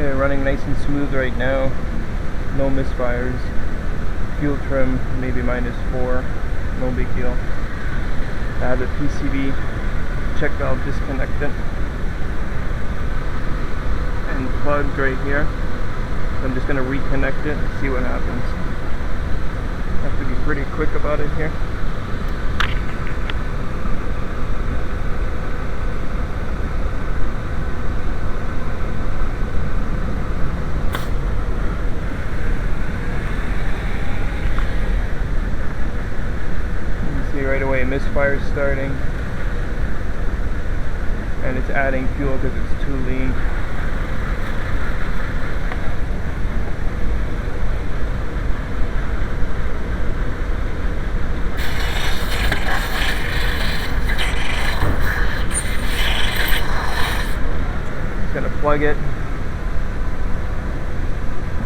Okay, running nice and smooth right now. No misfires. Fuel trim maybe -4. No big deal. I have the PCV check valve disconnected and plugged right here. So I'm just going to reconnect it and see what happens. Have to be pretty quick about it here. Right away, misfire starting, and it's adding fuel because it's too lean. Just gonna plug it.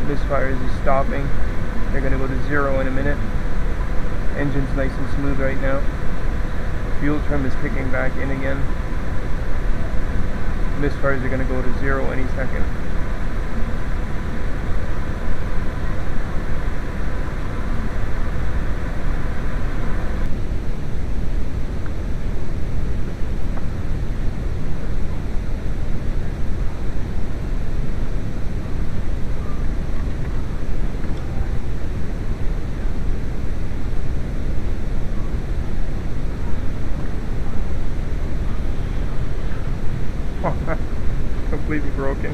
Misfires is stopping. They're gonna go to 0 in a minute. Engine's nice and smooth right now. Fuel trim is kicking back in again. Misfires are going to go to 0 any second. Completely broken.